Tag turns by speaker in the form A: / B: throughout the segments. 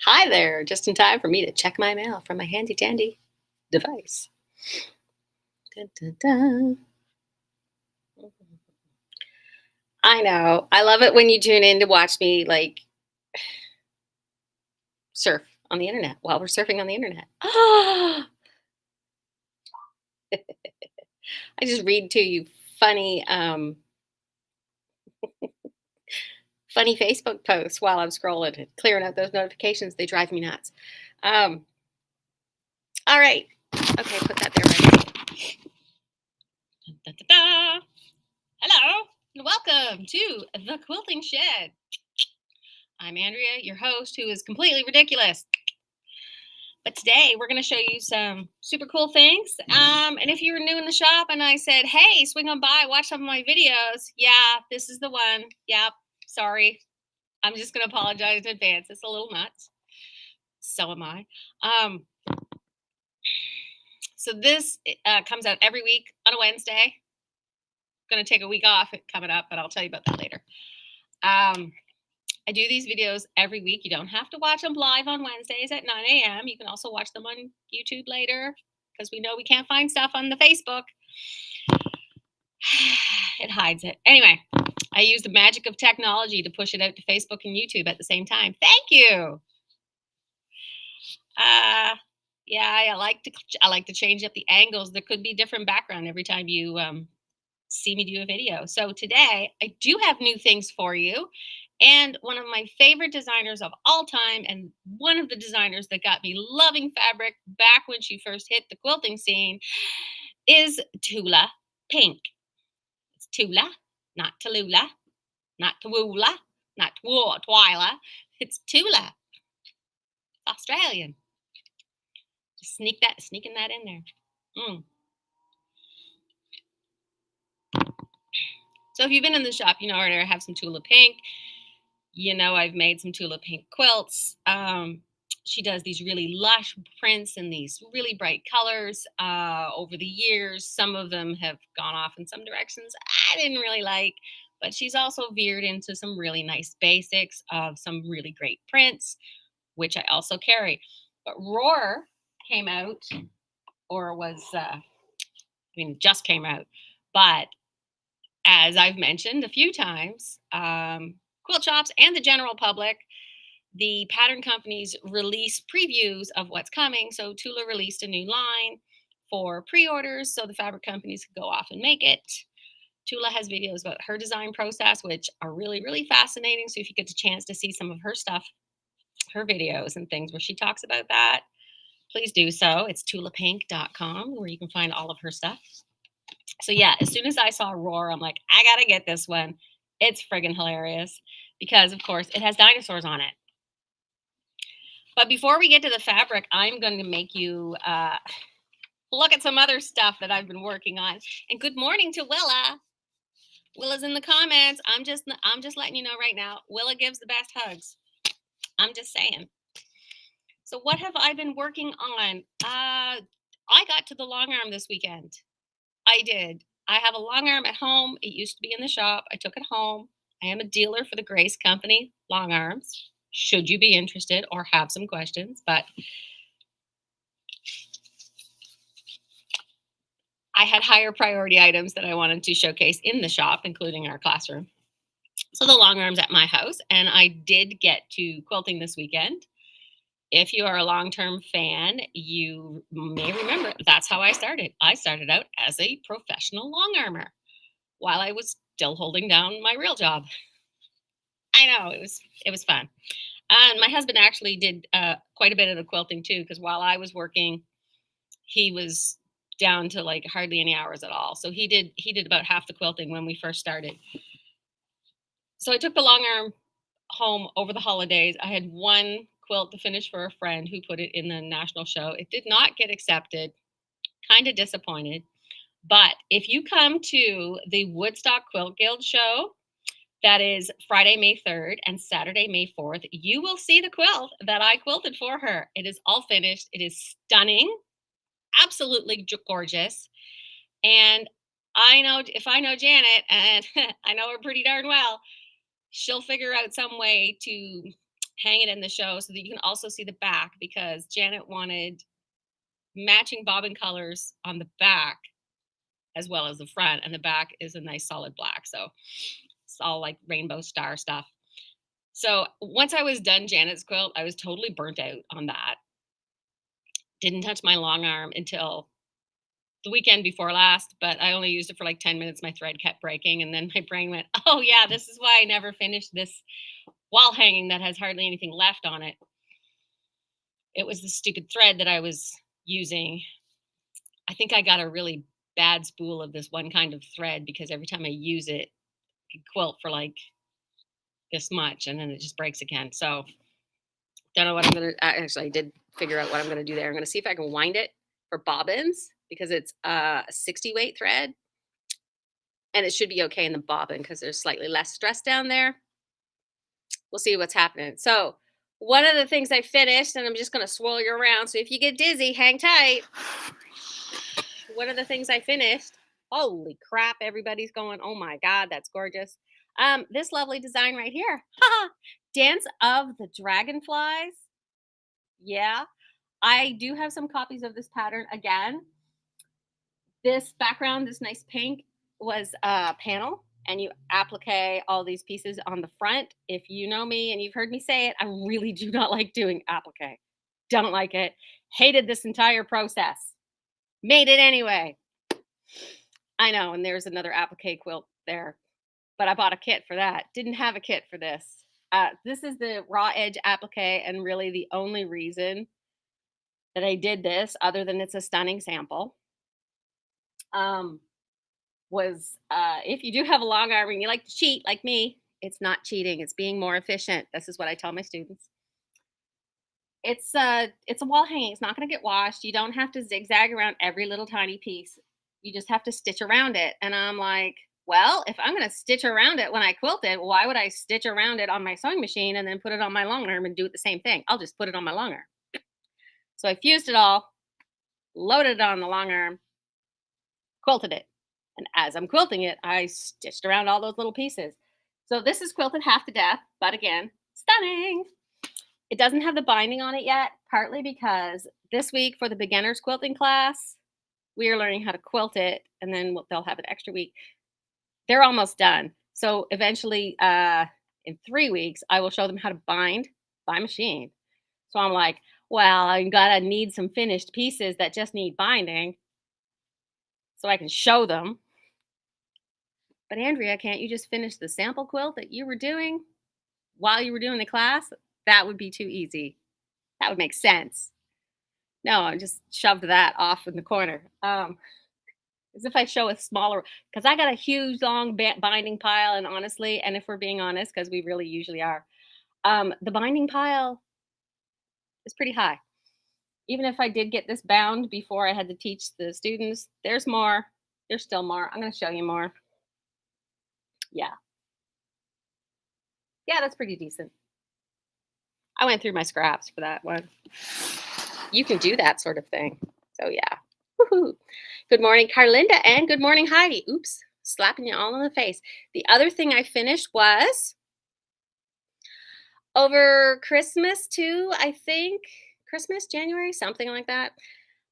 A: Hi there, just in time for me to check my mail from my handy dandy device. Dun, dun, dun. I know. I love it when you tune in to watch me surf on the internet while we're surfing on the internet. I just read to you funny, funny Facebook posts while I'm scrolling and clearing out those notifications. They drive me nuts. Um, all right. Okay, put that there right. Dun, dun, dun, dun. Hello and welcome to the Quilting Shed. I'm Andrea, your host, who is completely ridiculous. But today we're going to show you some super cool things. And if you were new in the shop and I said, hey, swing on by, watch some of my videos. Yeah, this is the one. Yep, sorry. I'm just going to apologize in advance. It's a little nuts. So am I. So this comes out every week on a Wednesday. Going to take a week off coming up, but I'll tell you about that later. I do these videos every week. You don't have to watch them live on Wednesdays at 9 a.m. You can also watch them on YouTube later because we know we can't find stuff on the Facebook. It hides it. Anyway, I use the magic of technology to push it out to Facebook and YouTube at the same time. Thank you. Yeah, I like to change up the angles. There could be different background every time you see me do a video. So today I do have new things for you. And one of my favorite designers of all time, and one of the designers that got me loving fabric back when she first hit the quilting scene, is Tula Pink. It's Tula, not Tallulah, not Tawoola, not Twyla. It's Tula. Australian. Just sneaking that in there. So if you've been in the shop, you know I have some Tula Pink. You know, I've made some Tula Pink quilts. She does these really lush prints in these really bright colors. Over the years, some of them have gone off in some directions I didn't really like, but she's also veered into some really nice basics of some really great prints, which I also carry. But Roar came out, or was, just came out. But as I've mentioned a few times, quilt shops and the general public, the pattern companies release previews of what's coming. So Tula released a new line for pre-orders so the fabric companies could go off and make it. Tula has videos about her design process, which are really, really fascinating. So if you get a chance to see some of her stuff, her videos and things where she talks about that, please do so. It's tulapink.com where you can find all of her stuff. So yeah, as soon as I saw Roar, I'm like, I gotta get this one. It's friggin' hilarious because, of course, it has dinosaurs on it. But before we get to the fabric, I'm going to make you look at some other stuff that I've been working on. And good morning to Willa. Willa's in the comments. I'm just letting you know right now. Willa gives the best hugs. I'm just saying. So what have I been working on? I got to the long arm this weekend. I did. I have a long arm at home. It used to be in the shop. I took it home. I am a dealer for the Grace Company long arms. Should you be interested or have some questions, but I had higher priority items that I wanted to showcase in the shop, including our classroom. So the long arm's at my house, and I did get to quilting this weekend. If you are a long-term fan, you may remember that's how I started. I started out as a professional long armer while I was still holding down my real job. I know, it was fun. And my husband actually did quite a bit of the quilting too, because while I was working, he was down to like hardly any hours at all. So he did about half the quilting when we first started. So I took the long arm home over the holidays. I had one quilt to finish for a friend who put it in the national show. It did not get accepted. Kind of disappointed. But if you come to the Woodstock Quilt Guild show, that is Friday, May 3rd and Saturday, May 4th, you will see the quilt that I quilted for her. It is all finished. It is stunning, absolutely gorgeous. And I know if I know Janet, and I know her pretty darn well, she'll figure out some way to hang it in the show so that you can also see the back because Janet wanted matching bobbin colors on the back as well as the front, and the back is a nice solid black. So it's all like rainbow star stuff. So once I was done Janet's quilt, I was totally burnt out on that. Didn't touch my long arm until the weekend before last, but I only used it for like 10 minutes. My thread kept breaking, and then my brain went, oh, yeah, this is why I never finished this wall hanging that has hardly anything left on it. It was the stupid thread that I was using. I think I got a really bad spool of this one kind of thread because every time I use it, I could quilt for like this much and then it just breaks again. So don't know what I'm gonna. Actually, I did figure out what I'm gonna do there. I'm gonna see if I can wind it for bobbins because it's a 60 weight thread, and it should be okay in the bobbin because there's slightly less stress down there. We'll see what's happening. So one of the things I finished, and I'm just gonna swirl you around. So if you get dizzy, hang tight. One of the things I finished. Holy crap! Everybody's going. Oh my god, that's gorgeous. This lovely design right here. Dance of the Dragonflies. Yeah, I do have some copies of this pattern again. This background, this nice pink, was a panel, and you applique all these pieces on the front. If you know me and you've heard me say it, I really do not like doing applique. Don't like it. Hated this entire process. Made it anyway. I know, and there's another applique quilt there, but I bought a kit for that. Didn't have a kit for this. This is the raw edge applique, and really the only reason that I did this, other than it's a stunning sample, um, was if you do have a long arm and you like to cheat like me, it's not cheating, it's being more efficient. This is what I tell my students. It's a wall hanging. It's not going to get washed. You don't have to zigzag around every little tiny piece. You just have to stitch around it. And I'm like, well, if I'm going to stitch around it when I quilt it, why would I stitch around it on my sewing machine and then put it on my long arm and do it the same thing? I'll just put it on my long arm. So I fused it all, loaded it on the long arm, quilted it. And as I'm quilting it, I stitched around all those little pieces. So this is quilted half to death, but again, stunning. It doesn't have the binding on it yet, partly because this week for the beginners quilting class, we are learning how to quilt it, and then they'll have an extra week. They're almost done. So eventually, in 3 weeks, I will show them how to bind by machine. So I'm like, well, I'm gonna need some finished pieces that just need binding so I can show them. But Andrea, can't you just finish the sample quilt that you were doing while you were doing the class? That would be too easy. That would make sense. No, I just shoved that off in the corner. As if I show a smaller, because I got a huge long binding pile, and honestly, and if we're being honest, because we really usually are, the binding pile is pretty high. Even if I did get this bound before I had to teach the students, there's more. There's still more. I'm going to show you more. Yeah. Yeah, that's pretty decent. I went through my scraps for that one. You can do that sort of thing. So yeah. Woohoo. Good morning, Carlinda, and good morning, Heidi. Oops, slapping you all in the face. The other thing I finished was over Christmas too, I think. Christmas, January, something like that.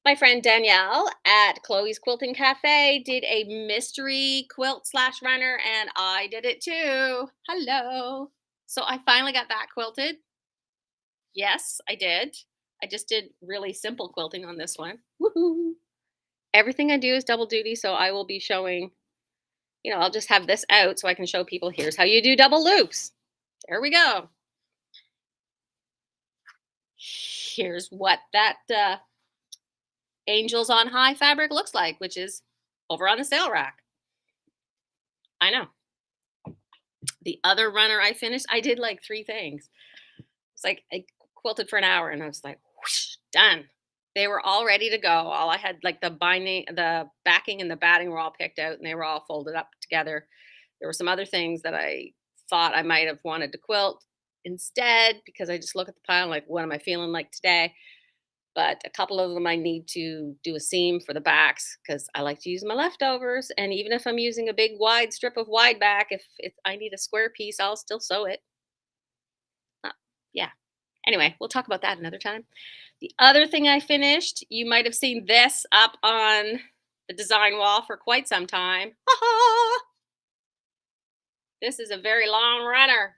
A: My friend Danielle at Chloe's Quilting Cafe did a mystery quilt slash runner, and I did it too. Hello. So I finally got that quilted. Yes, I did. I just did really simple quilting on this one. Woohoo. Everything I do is double duty, so I will be showing, I'll just have this out so I can show people, here's how you do double loops. There we go. Here's what that Angels on High fabric looks like, which is over on the sale rack. I know. The other runner I finished, I did like 3 things. It's like I quilted for an hour and I was like, whoosh, done. They were all ready to go. All I had, like the binding, the backing and the batting were all picked out and they were all folded up together. There were some other things that I thought I might have wanted to quilt instead because I just look at the pile like, what am I feeling like today? But a couple of them I need to do a seam for the backs because I like to use my leftovers. And even if I'm using a big wide strip of wide back, if I need a square piece, I'll still sew it. Uh, yeah, Anyway, we'll talk about that another time. The other thing I finished, you might have seen this up on the design wall for quite some time. This is a very long runner.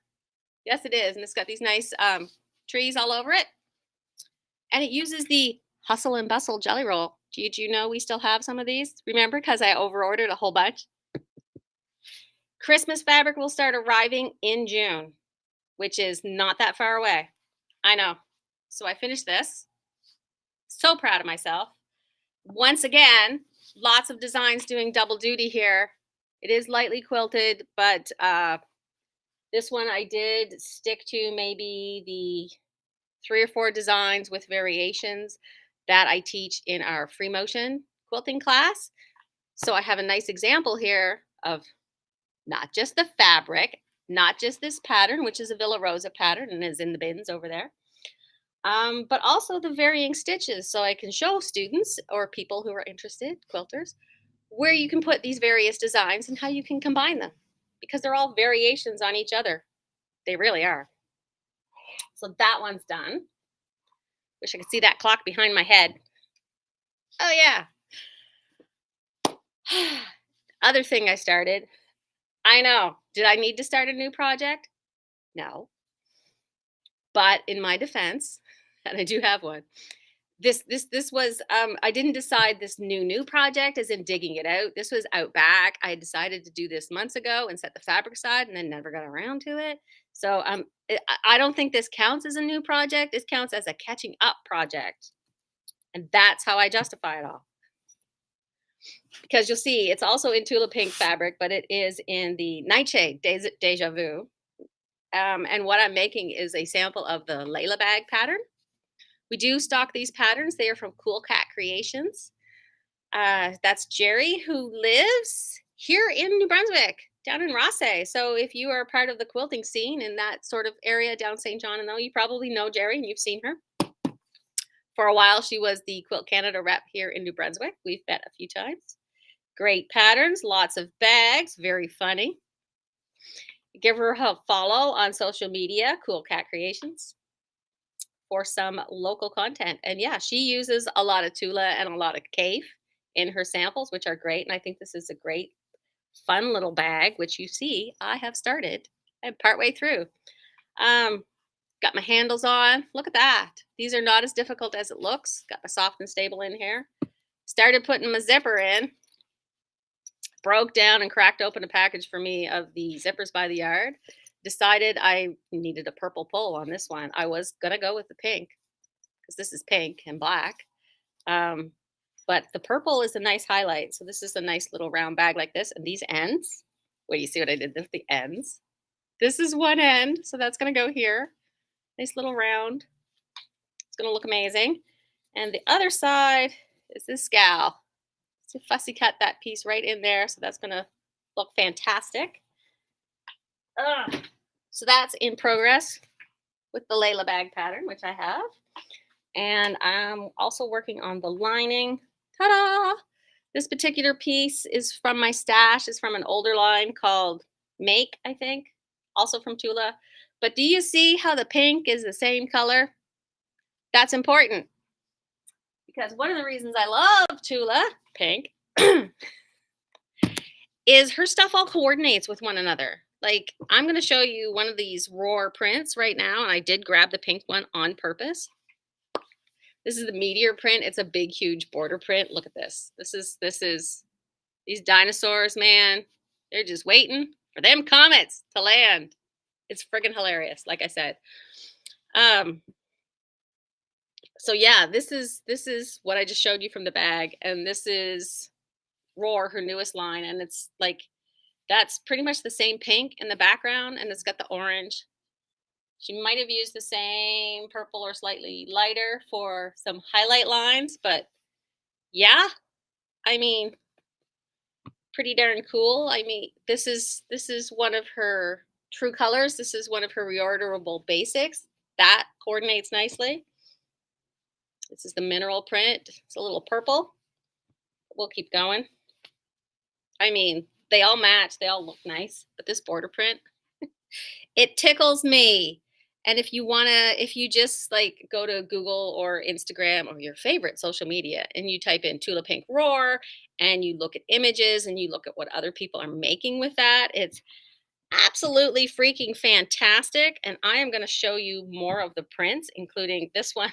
A: Yes, it is. And it's got these nice trees all over it. And it uses the Hustle and Bustle jelly roll. Did you know we still have some of these? Remember, because I overordered a whole bunch. Christmas fabric will start arriving in June, which is not that far away. I know. So I finished this. So proud of myself. Once again, lots of designs doing double duty here. It is lightly quilted, but this one I did stick to maybe the 3 or 4 designs with variations that I teach in our free motion quilting class. So I have a nice example here of not just the fabric, not just this pattern, which is a Villa Rosa pattern and is in the bins over there, but also the varying stitches. So I can show students or people who are interested, quilters, where you can put these various designs and how you can combine them because they're all variations on each other. They really are. So that one's done. Wish I could see that clock behind my head. Oh, yeah. Other thing I started. I know. Did I need to start a new project? No. But in my defense, and I do have one, this was I didn't decide this new project as in digging it out. This was out back. I decided to do this months ago and set the fabric aside and then never got around to it. So I don't think this counts as a new project. This counts as a catching up project. And that's how I justify it all. Because you'll see it's also in Tula Pink fabric, but it is in the Nightshade Deja Vu. And what I'm making is a sample of the Layla bag pattern. We do stock these patterns. They are from Cool Cat Creations. That's Jerry, who lives here in New Brunswick, down in Rosse. So if you are part of the quilting scene in that sort of area down St. John and though, you probably know Jerry and you've seen her. For a while, she was the Quilt Canada rep here in New Brunswick. We've met a few times. Great patterns, lots of bags, very funny. Give her a follow on social media, Cool Cat Creations, for some local content. And yeah, she uses a lot of Tula and a lot of Cave in her samples, which are great. And I think this is a great, fun little bag, which you see I have started. I'm partway through. Got my handles on. Look at that. These are not as difficult as it looks. Got my soft and stable in here. Started putting my zipper in. Broke down and cracked open a package for me of the zippers by the yard. Decided I needed a purple pull on this one. I was going to go with the pink because this is pink and black. But the purple is a nice highlight. So this is a nice little round bag like this. And these ends, wait, you see what I did with the ends? This is one end. So that's going to go here. Nice little round. It's going to look amazing. And the other side is this gal. So fussy cut that piece right in there. So that's going to look fantastic. So that's in progress with the Layla bag pattern, which I have. And I'm also working on the lining. Ta-da! This particular piece is from my stash. It's from an older line called Make, I think. Also from Tula. But do you see how the pink is the same color? That's important. Because one of the reasons I love Tula Pink is her stuff all coordinates with one another. Like, I'm going to show you one of these Roar prints right now, and I did grab the pink one on purpose. This is the Meteor print. It's a big, huge border print. Look at this. This is these dinosaurs, man. They're just waiting for them comets to land. It's friggin' hilarious, like I said. So yeah, this is what I just showed you from the bag, and this is Roar, her newest line, and it's like that's pretty much the same pink in the background, and it's got the orange. She might have used the same purple or slightly lighter for some highlight lines, but yeah, I mean, pretty darn cool. I mean, this is one of her true colors. This is one of her reorderable basics. That coordinates nicely. This is the mineral print. It's a little purple. We'll keep going. I mean, they all match. They all look nice. But this border print, it tickles me. And if you just like go to Google or Instagram or your favorite social media and you type in Tula Pink Roar and you look at images and you look at what other people are making with that, it's absolutely freaking fantastic. And I am going to show you more of the prints, including this one.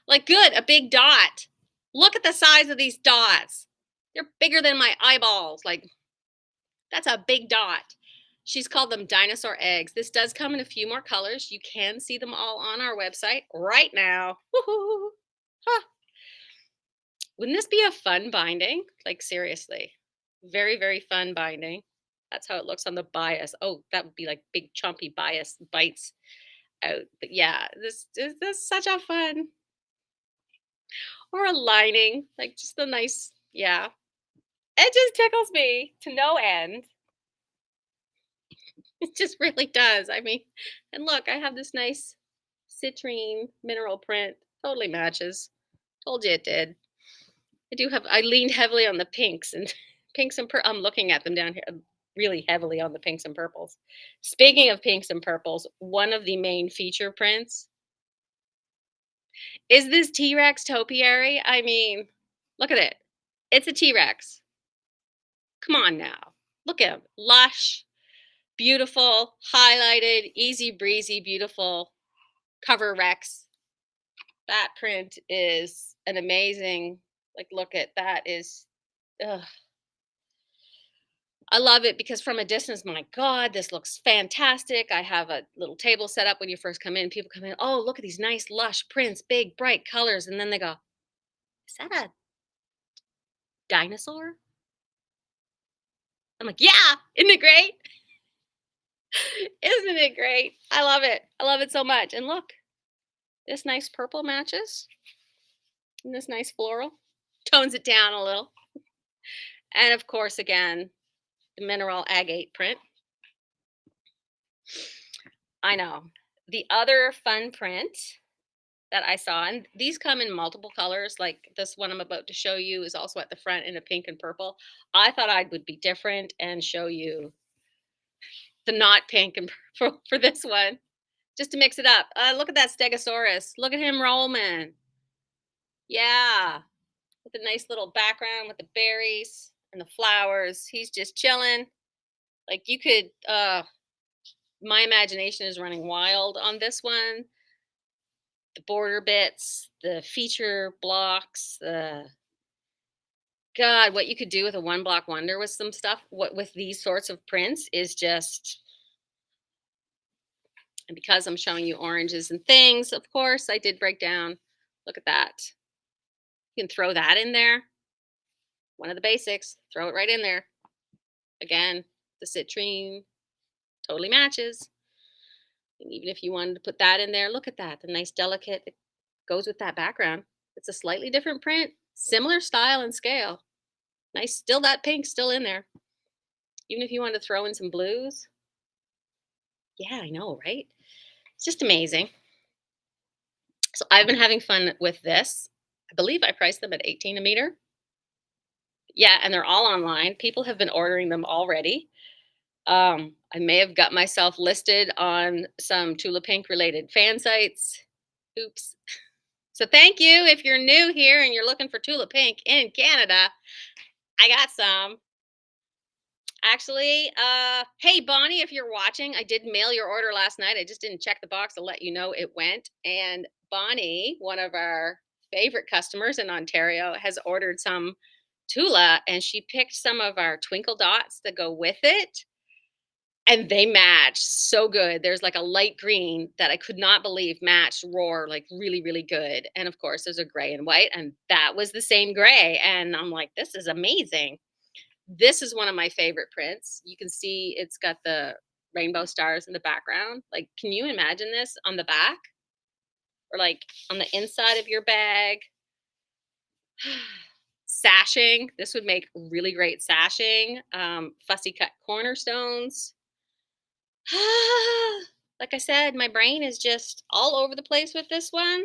A: Like, good, a big dot. Look at the size of these dots. They're bigger than my eyeballs. Like, that's a big dot. She's called them dinosaur eggs. This does come in a few more colors. You can see them all on our website right now. Woohoo! Huh. Wouldn't this be a fun binding? Like, seriously. Very, very fun binding. That's how it looks on the bias. Oh, that would be like big chompy bias bites out. But yeah, this is such a fun. Or a lining, like just a nice, yeah. It just tickles me to no end. It just really does. I mean, and look, I have this nice citrine mineral print. Totally matches. Told you it did. I leaned heavily on the pinks and pinks and I'm looking at them down here really heavily on the pinks and purples. Speaking of pinks and purples, one of the main feature prints is this T-Rex topiary. I mean, look at it. It's a T-Rex. Come on now. Look at him. Lush, beautiful, highlighted, easy breezy, beautiful cover Rex. That print is an amazing, like, look at that is, ugh. I love it because from a distance, my God, this looks fantastic. I have a little table set up when you first come in. People come in, oh, look at these nice, lush prints, big, bright colors. And then they go, is that a dinosaur? I'm like, yeah, isn't it great? Isn't it great? I love it. I love it so much. And look, this nice purple matches. And this nice floral tones it down a little. And of course, again, the mineral agate print. I know. The other fun print that I saw, and these come in multiple colors, like this one I'm about to show you is also at the front in a pink and purple. I thought I would be different and show you the not pink and purple for this one, just to mix it up. Look at that Stegosaurus. Look at him rolling. Yeah, with a nice little background with the berries and the flowers. He's just chilling. Like you could, my imagination is running wild on this one. The border bits, the feature blocks, the God, what you could do with a one block wonder with some stuff, what with these sorts of prints is just, and because I'm showing you oranges and things, of course, I did break down. Look at that. You can throw that in there. One of the basics, throw it right in there. Again, the citrine totally matches. And even if you wanted to put that in there, look at that. The nice delicate, it goes with that background. It's a slightly different print, similar style and scale. Nice, still that pink still in there. Even if you wanted to throw in some blues. Yeah, I know, right? It's just amazing. So I've been having fun with this. I believe I priced them at 18 a meter. Yeah, and they're all online. People have been ordering them already. I may have got myself listed on some Tula Pink related fan sites. Oops. So thank you. If you're new here and you're looking for Tula Pink in Canada, I got some. Actually, hey Bonnie, if you're watching, I did mail your order last night. I just didn't check the box to let you know it went. And Bonnie, one of our favorite customers in Ontario, has ordered some Tula and she picked some of our twinkle dots that go with it. And they match so good. There's like a light green that I could not believe matched Roar like really, really good. And of course, there's a gray and white, and that was the same gray. And I'm like, this is amazing. This is one of my favorite prints. You can see it's got the rainbow stars in the background. Like, can you imagine this on the back or like on the inside of your bag? Sashing. This would make really great sashing. Fussy cut cornerstones. Like I said, my brain is just all over the place with this one.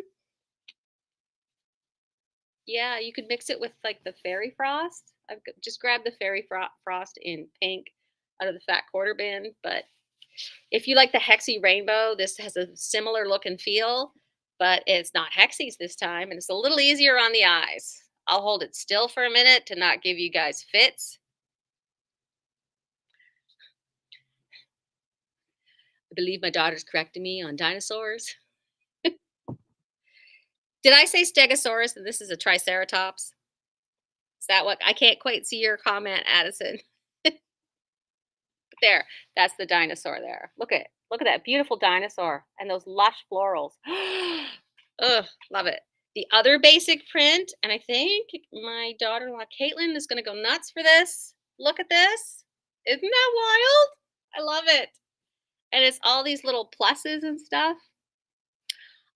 A: Yeah, you could mix it with like the fairy frost. Just grabbed the fairy frost in pink out of the fat quarter bin, but If you like the hexy rainbow, this has a similar look and feel, but it's not hexies this time, and it's a little easier on the eyes. I'll hold it still for a minute to not give you guys fits. I believe my daughter's correcting me on dinosaurs. Did I say Stegosaurus and this is a Triceratops? Is that what I can't quite see your comment, Addison? There, that's the dinosaur there. Look at that beautiful dinosaur and those lush florals. Ugh, love it. The other basic print, and I think my daughter-in-law Caitlin is going to go nuts for this. Look at this. Isn't that wild? I love it. And it's all these little pluses and stuff.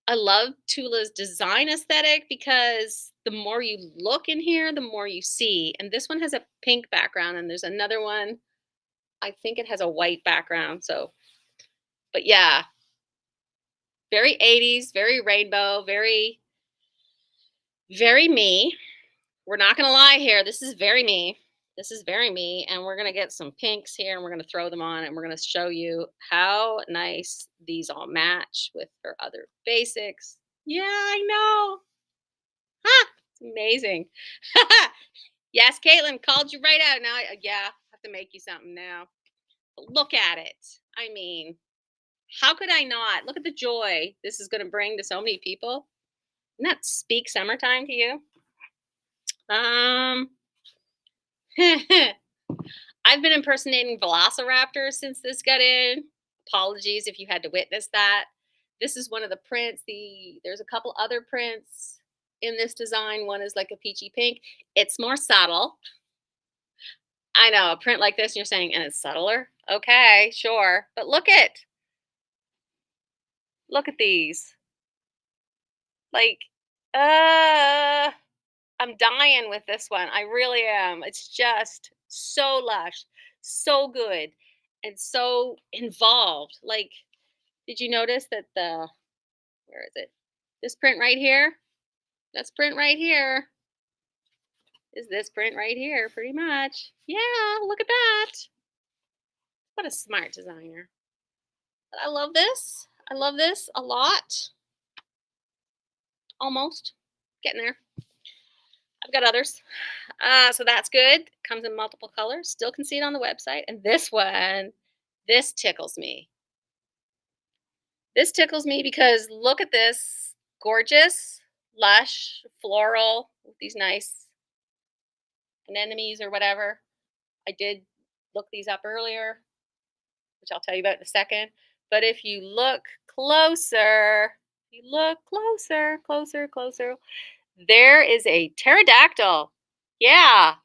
A: I love Tula's design aesthetic because the more you look in here, the more you see. And this one has a pink background, and there's another one. I think it has a white background. So, but yeah, very 80s, very rainbow, very me. We're not going to lie here. This is very me. This is very me. And we're going to get some pinks here and we're going to throw them on and we're going to show you how nice these all match with her other basics. Yeah, I know. Huh? It's amazing. Yes, Caitlin called you right out. Now, yeah, I have to make you something now. But look at it. I mean, how could I not? Look at the joy this is going to bring to so many people. Doesn't that speak summertime to you? Um, I've been impersonating velociraptors since this got in. Apologies if you had to witness that. This is one of the prints. There's a couple other prints in this design. One is like a peachy pink. It's more subtle. I know a print like this, and you're saying, and it's subtler. Okay, sure, but look at these. Like, uh, I'm dying with this one. I really am. It's just so lush, so good, and so involved. Like, did you notice that where is it? This print right here? This print right here is this print right here, pretty much. Yeah, look at that. What a smart designer. But I love this. I love this a lot. Almost. Getting there. I've got others. So that's good. Comes in multiple colors. Still can see it on the website. And this one, this tickles me. This tickles me because look at this gorgeous, lush, floral, with these nice anemones or whatever. I did look these up earlier, which I'll tell you about in a second. But if you look closer, closer, there is a pterodactyl. Yeah.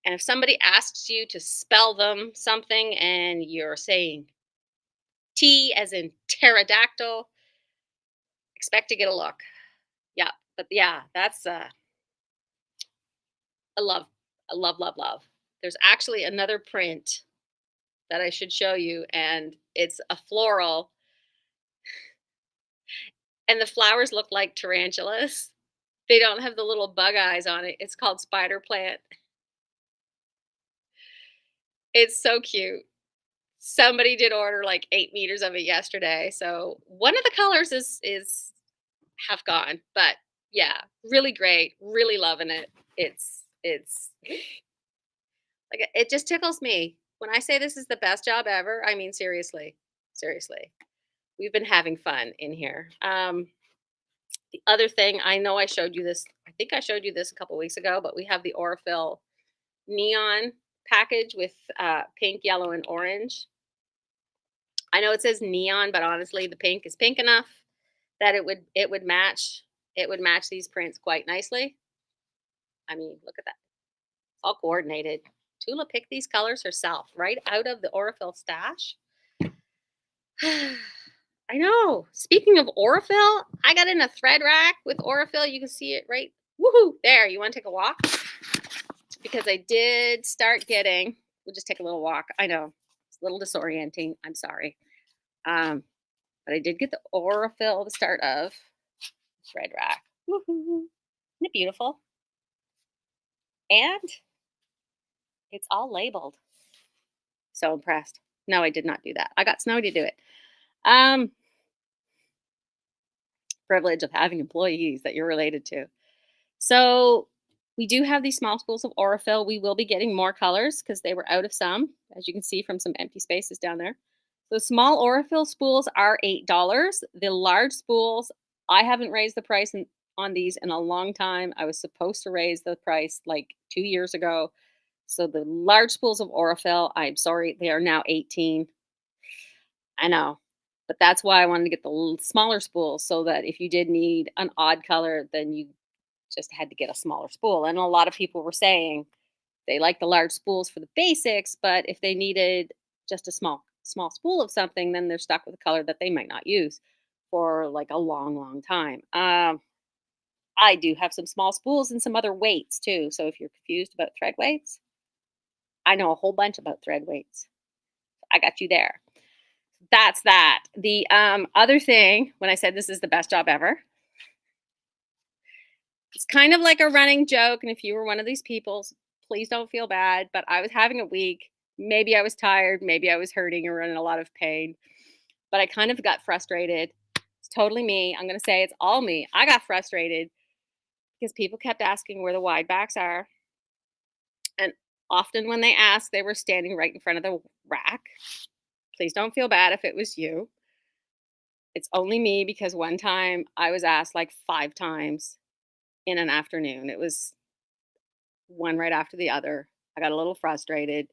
A: And if somebody asks you to spell them something and you're saying T as in pterodactyl, expect to get a look. Yeah. But yeah, that's I love, love. There's actually another print that I should show you, and it's a floral, and the flowers look like tarantulas. They don't have the little bug eyes on it. It's called spider plant. It's so cute. Somebody did order like 8 meters of it yesterday. So one of the colors is have gone, but yeah, really great. Really loving it. It's like it just tickles me when I say this is the best job ever. I mean seriously, seriously. We've been having fun in here. The other thing, I know I showed you this. I think I showed you this a couple weeks ago, but we have the Aurifil neon package with pink, yellow, and orange. I know it says neon, but honestly, the pink is pink enough that it would match these prints quite nicely. I mean, look at that. It's all coordinated. Tula picked these colors herself right out of the Aurifil stash. I know. Speaking of Aurifil, I got in a thread rack with Aurifil. You can see it right. Woohoo! There. You want to take a walk? Because I did start getting. We'll just take a little walk. I know it's a little disorienting. I'm sorry. But I did get the Aurifil, the start of thread rack. Woohoo! Isn't it beautiful? And it's all labeled. So impressed. No, I did not do that. I got Snowy to do it. Um, Privilege of having employees that you're related to. So we do have these small spools of Aurifil. We will be getting more colors because they were out of some, as you can see from some empty spaces down there. The small Aurifil spools are $8. The large spools, I haven't raised the price on these in a long time. I was supposed to raise the price like 2 years ago. So the large spools of Aurifil, I'm sorry, they are now 18. I know. But that's why I wanted to get the smaller spools so that if you did need an odd color, then you just had to get a smaller spool. And a lot of people were saying they like the large spools for the basics, but if they needed just a small spool of something, then they're stuck with a color that they might not use for like a long time. I do have some small spools and some other weights too. So if you're confused about thread weights, I know a whole bunch about thread weights. I got you there. That's that. The other thing, when I said this is the best job ever, it's kind of like a running joke. And if you were one of these people, please don't feel bad. But I was having a week. Maybe I was tired. Maybe I was hurting or in a lot of pain. But I kind of got frustrated. It's totally me. I'm going to say it's all me. I got frustrated because people kept asking where the wide backs are. And often when they asked, they were standing right in front of the rack. Please don't feel bad if it was you. It's only me because one time I was asked like 5 times in an afternoon. It was one right after the other. I got a little frustrated.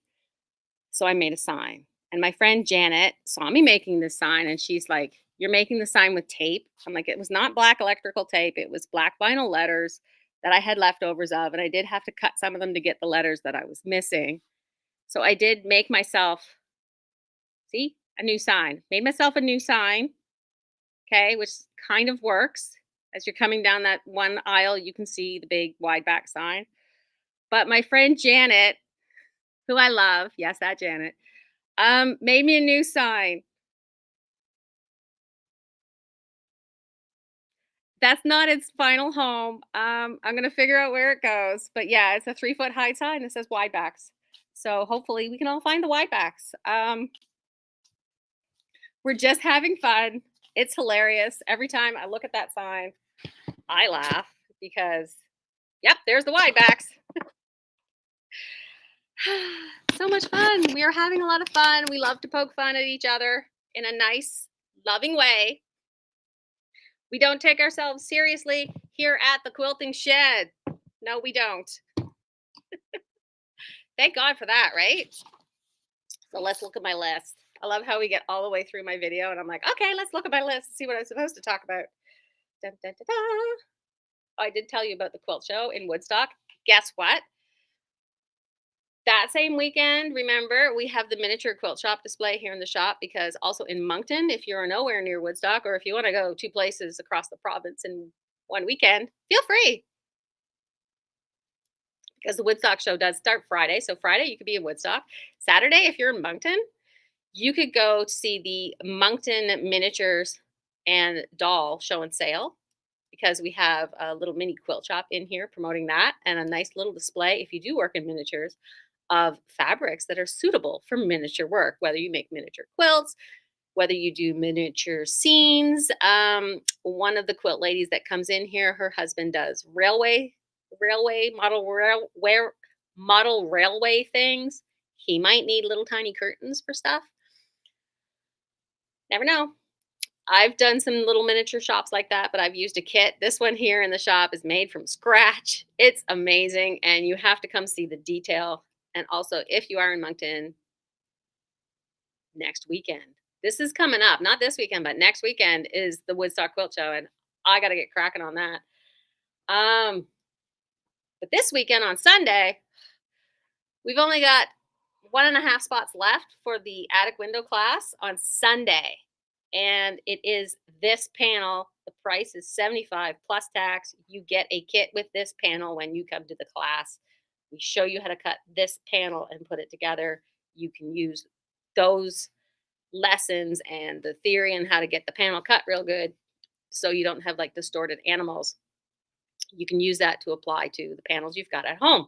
A: So I made a sign. And my friend Janet saw me making this sign and she's like, "You're making the sign with tape?" I'm like, "It was not black electrical tape. It was black vinyl letters that I had leftovers of. And I did have to cut some of them to get the letters that I was missing. So I did make myself, see, a new sign. Made myself a new sign, okay, which kind of works. As you're coming down that one aisle, you can see the big wide back sign. But my friend Janet, who I love, yes, that Janet, made me a new sign. That's not its final home. I'm gonna figure out where it goes. But yeah, it's a 3 foot high sign that says wide backs. So hopefully we can all find the wide backs. We're just having fun. It's hilarious. Every time I look at that sign, I laugh because, yep, there's the wide backs. So much fun. We are having a lot of fun. We love to poke fun at each other in a nice, loving way. We don't take ourselves seriously here at the quilting shed. No, we don't. Thank God for that, right? So let's look at my list. I love how we get all the way through my video and I'm like, okay, let's look at my list and see what I'm supposed to talk about. Dun, dun, dun, dun. I did tell you about the quilt show in Woodstock. Guess what? That same weekend, remember, we have the miniature quilt shop display here in the shop because also in Moncton, if you're nowhere near Woodstock or if you want to go 2 places across the province in one weekend, feel free because the Woodstock show does start Friday. So Friday, you could be in Woodstock. Saturday, if you're in Moncton, you could go to see the Moncton miniatures and doll show and sale because we have a little mini quilt shop in here promoting that and a nice little display if you do work in miniatures of fabrics that are suitable for miniature work, whether you make miniature quilts, whether you do miniature scenes. One of the quilt ladies that comes in here, her husband does railway model railway things. He might need little tiny curtains for stuff. Never know. I've done some little miniature shops like that, but I've used a kit. This one here in the shop is made from scratch. It's amazing, and you have to come see the detail. And also, if you are in Moncton next weekend, this is coming up, not this weekend, but next weekend is the Woodstock Quilt Show, and I got to get cracking on that. But this weekend on Sunday, we've only got 1.5 spots left for the attic window class on Sunday. And it is this panel. The price is $75 plus tax. You get a kit with this panel when you come to the class. We show you how to cut this panel and put it together. You can use those lessons and the theory and how to get the panel cut real good so you don't have like distorted animals. You can use that to apply to the panels you've got at home.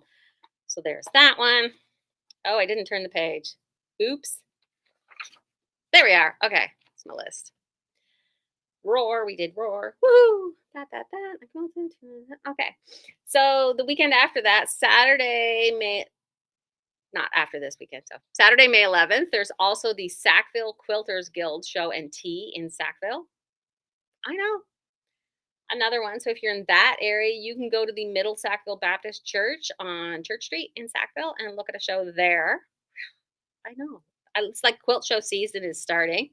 A: So there's that one. Oh, I didn't turn the page. Oops. There we are. Okay, that's my list. Roar, we did roar. Woo! Okay. So the weekend after that, Saturday, not after this weekend, so Saturday, May 11th, there's also the Sackville Quilters Guild Show and Tea in Sackville. I know, another one. So if you're in that area, you can go to the Middle Sackville Baptist Church on Church Street in Sackville and look at a show there. I know. It's like quilt show season is starting.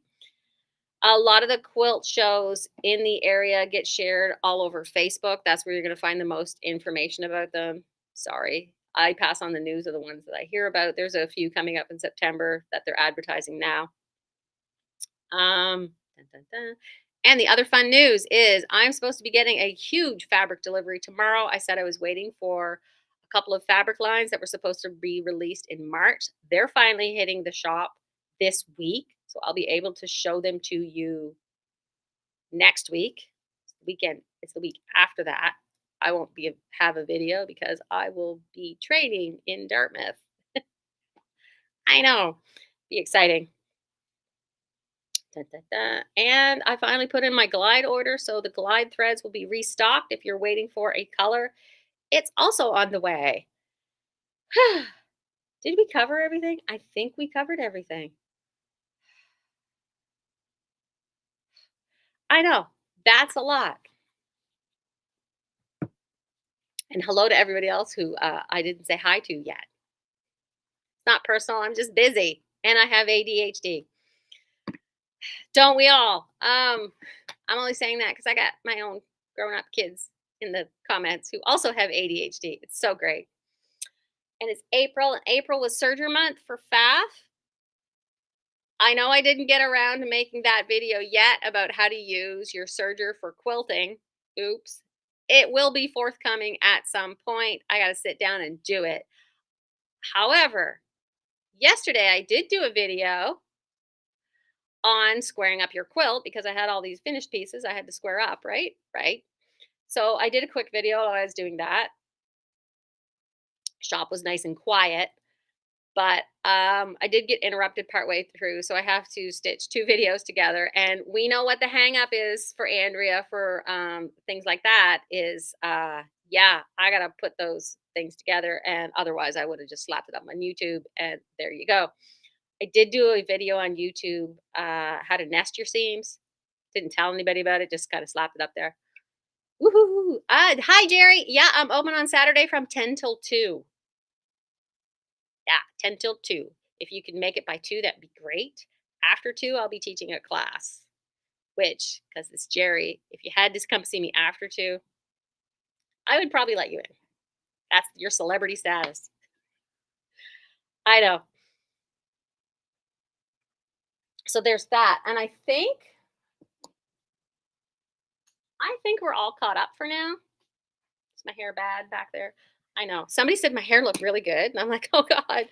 A: A lot of the quilt shows in the area get shared all over Facebook. That's where you're going to find the most information about them. Sorry. I pass on the news of the ones that I hear about. There's a few coming up in September that they're advertising now. Dun, dun, dun. And the other fun news is I'm supposed to be getting a huge fabric delivery tomorrow. I said I was waiting for a couple of fabric lines that were supposed to be released in March. They're finally hitting the shop this week. So I'll be able to show them to you next week. Weekend, it's the week after that. I won't have a video because I will be training in Dartmouth. I know. Be exciting. Dun, dun, dun. And I finally put in my glide order, so the glide threads will be restocked. If you're waiting for a color, it's also on the way. Did we cover everything? I think we covered everything. I know. That's a lot. And hello to everybody else who I didn't say hi to yet. It's not personal. I'm just busy and I have ADHD. Don't we all? I'm only saying that because I got my own grown up kids in the comments who also have ADHD. It's so great. And it's April, and April was Surger Month for FAF. I know I didn't get around to making that video yet about how to use your serger for quilting. Oops. It will be forthcoming at some point. I got to sit down and do it. However, yesterday I did do a video on squaring up your quilt because I had all these finished pieces I had to square up, right? Right. So I did a quick video while I was doing that. Shop was nice and quiet. But I did get interrupted partway through, so I have to stitch two videos together. And we know what the hang up is for Andrea for things like that is, yeah, I got to put those things together. And otherwise, I would have just slapped it up on YouTube. And there you go. I did do a video on YouTube, how to nest your seams. Didn't tell anybody about it, just kind of slapped it up there. Woohoo! Hi, Jerry. Yeah, I'm open on Saturday from 10 till 2. Yeah, 10 till 2. If you can make it by 2, that'd be great. After 2, I'll be teaching a class, which, because it's Jerry, if you had to come see me after 2, I would probably let you in. That's your celebrity status. I know. So there's that. And I think we're all caught up for now. Is my hair bad back there? I know. Somebody said my hair looked really good. And I'm like, oh God,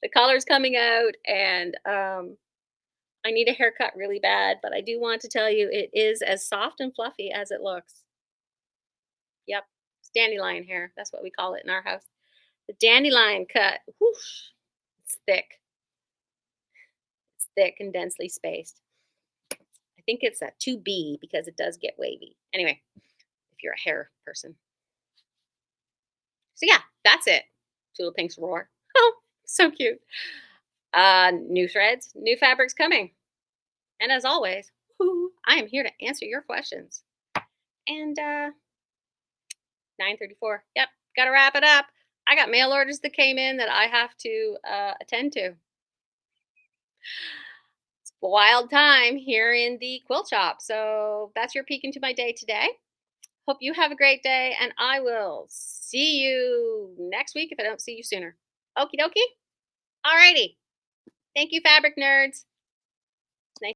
A: the color's coming out. And I need a haircut really bad, but I do want to tell you it is as soft and fluffy as it looks. Yep, it's dandelion hair. That's what we call it in our house. The dandelion cut. Whoosh, it's thick. It's thick and densely spaced. I think it's a 2B because it does get wavy. Anyway, if you're a hair person. So yeah, that's it. Tula Pink's roar. Oh, so cute. New threads, new fabrics coming. And as always, I am here to answer your questions. And 9:34. Yep, got to wrap it up. I got mail orders that came in that I have to attend to. It's a wild time here in the quilt shop. So that's your peek into my day today. Hope you have a great day, and I will see you next week if I don't see you sooner. Okie dokie. Alrighty. Thank you, fabric nerds.